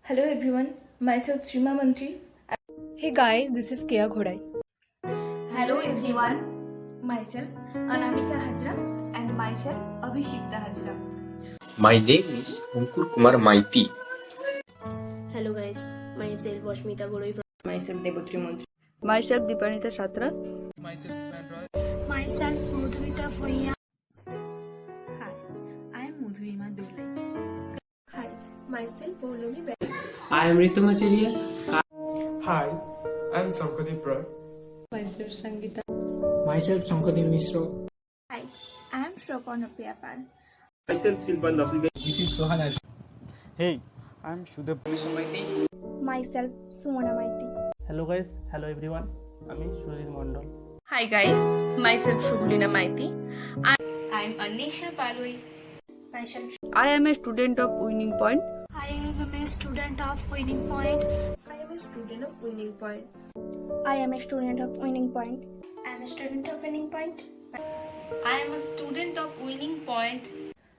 Hello everyone, myself Shrima Mantri. Hey guys, this is Kea Ghodai. Hello everyone, myself Anamika Hajra and myself Abhishekta Hajra. My name is Ankur Kumar Maiti. Hello guys, myself Vashmita Godoi. Myself Debotri Mantri. Myself Dipanita Shatra. Myself Ivan Roy. Myself Madhurita Foya. Hi, I am Madhurima Dolai. Hi, myself Paulomi Bell. I am Ritu Machiria. Hi, I am Sankadeep Roy. Myself Sangeeta. Myself Sankadeep Misro. Hi, I am Shropana Piyapal. Myself Silvan Dafriga. This is Sohan Arif. Hey, I am Shudab Maiti. Myself Sumana Maiti. Hello guys, hello everyone. I am Shurir Mondol. Hi guys, myself Shubhlina Maiti. I am Anisha Paloi. Myself. I am a student of Winning Point. I am a student of Winning Point. I am a student of Winning Point. I am a student of Winning Point. I am a student of Winning Point. I am a student of Winning Point.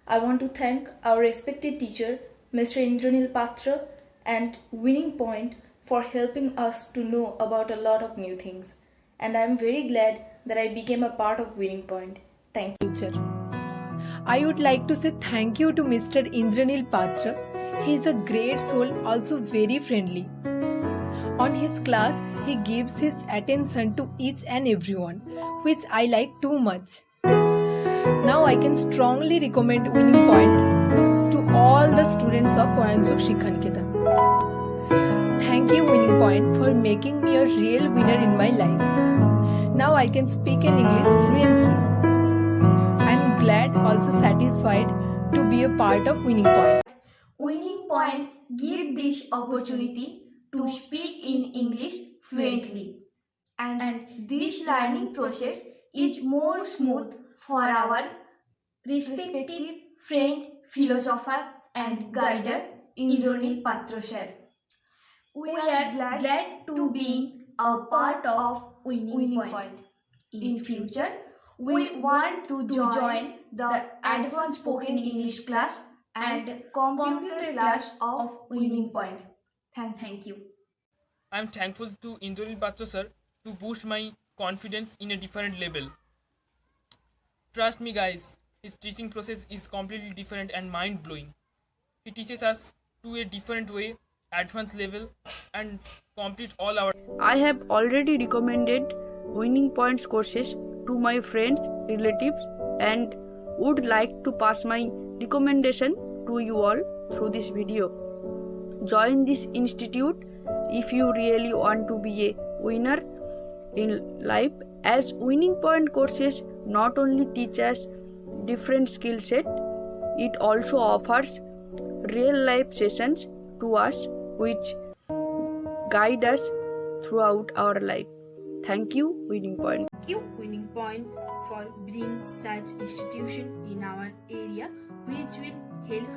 I want to thank our respected teacher, Mr. Indranil Patra, and Winning Point for helping us to know about a lot of new things. And I am very glad that I became a part of Winning Point. Thank you. I would like to say thank you to Mr. Indranil Patra. He is a great soul, also very friendly. On his class, he gives his attention to each and everyone, which I like too much. Now I can strongly recommend Winning Point to all the students of Poranchok Shikha Niketan. Thank you Winning Point for making me a real winner in my life. Now I can speak in English fluently. I am glad, also satisfied to be a part of Winning Point. Winning Point give this opportunity to speak in English fluently. And this learning process is more smooth for our respective friend, philosopher and guider Indranil Patra sir. We are glad to be a part of Winning Point. In future, we want to join the advanced spoken English class and computer class of Winning Point. Thank you. I am thankful to Indranil Patra sir to boost my confidence in a different level. Trust me guys, his teaching process is completely different and mind-blowing. He teaches us to a different way, advanced level and complete all our... I have already recommended Winning Points courses to my friends, relatives, and would like to pass my recommendation to you all through this video. Join this institute if you really want to be a winner in life, as Winning Point courses not only teach us different skill set, it also offers real life sessions to us which guide us throughout our life. Thank you Winning Point. Thank you Winning Point for bringing such institution in our area, which will help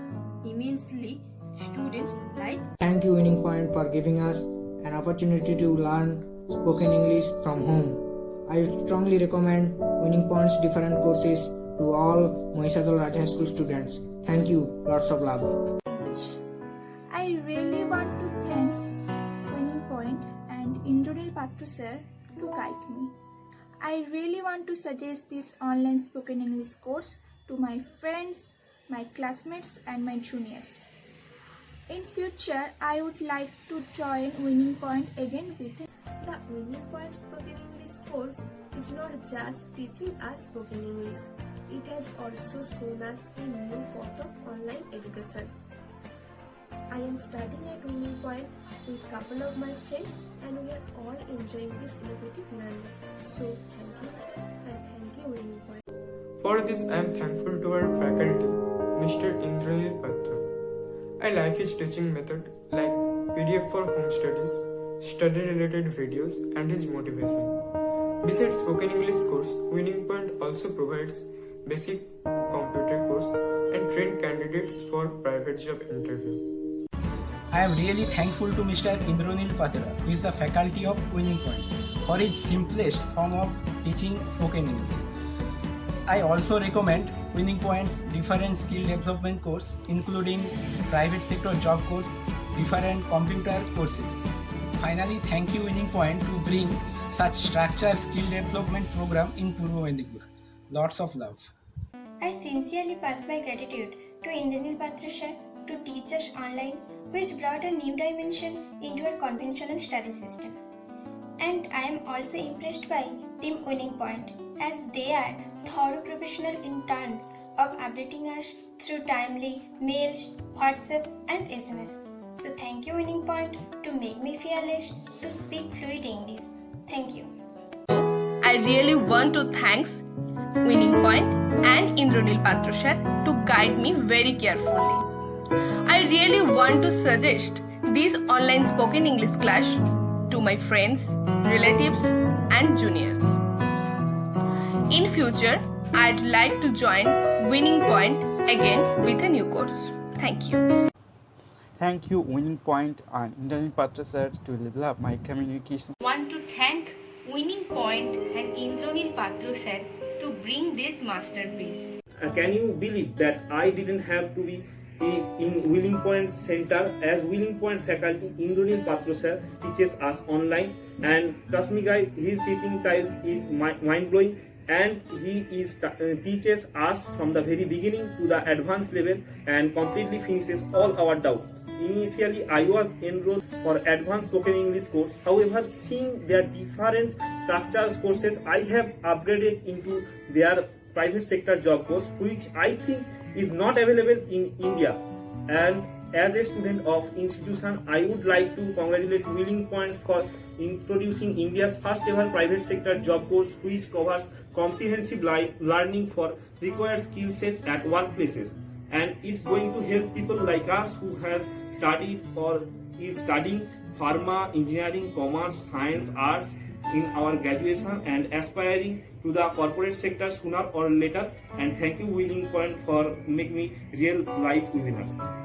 immensely students like. Thank you Winning Point for giving us an opportunity to learn spoken English from home. I strongly recommend Winning Point's different courses to all Mohisadol Raj High School students. Thank you. Lots of love. I really want to thank Winning Point and Indranil Patra sir to guide me. I really want to suggest this online spoken English course to my friends, my classmates and my juniors. In future, I would like to join Winning Point again with it. The Winning Point Spoken English course is not just teaching us spoken English. It has also shown us a new path of online education. I am studying at Winning Point with a couple of my friends and we are all enjoying this innovative learning. So thank you sir and thank you Winning Point. For this, I am thankful to our faculty, Mr. Indranil Patra. I like his teaching method, like PDF for home studies, study-related videos, and his motivation. Besides spoken English course, Winning Point also provides basic computer course and train candidates for private job interview. I am really thankful to Mr. Indranil Patra, who is a faculty of Winning Point, for his simplest form of teaching spoken English. I also recommend Winning Point's different skill development course, including private sector job course, different computer courses. Finally, thank you Winning Point to bring such structured skill development program in Purva Mendipur. Lots of love. I sincerely pass my gratitude to Indranil Patra sir to teach us online, which brought a new dimension into our conventional study system. And I am also impressed by Team Winning Point, as they are thorough professional in terms of updating us through timely mails, WhatsApp and SMS. So thank you Winning Point to make me fearless to speak fluid English. Thank you. I really want to thank Winning Point and Indranil Patra sir to guide me very carefully. I really want to suggest this online spoken English class to my friends, relatives and juniors. In future, I'd like to join Winning Point again with a new course. Thank you. Thank you, Winning Point and Indranil Patra sir, to level up my communication. Want to thank Winning Point and Indranil Patra sir to bring this masterpiece. Can you believe that I didn't have to be in Winning Point Center, as Winning Point faculty Indranil Patra sir teaches us online, and trust me guys, his teaching style is mind blowing, and he teaches us from the very beginning to the advanced level and completely finishes all our doubts. Initially, I was enrolled for advanced spoken English course. However, seeing their different structures courses, I have upgraded into their private sector job course, which I think is not available in India. And as a student of institution, I would like to congratulate Winning Points for introducing India's first ever private sector job course, which covers comprehensive learning for required skill sets at workplaces. And it's going to help people like us who has studied or is studying pharma, engineering, commerce, science, arts in our graduation and aspiring to the corporate sector sooner or later. And thank you Winning Point for making me real life winner.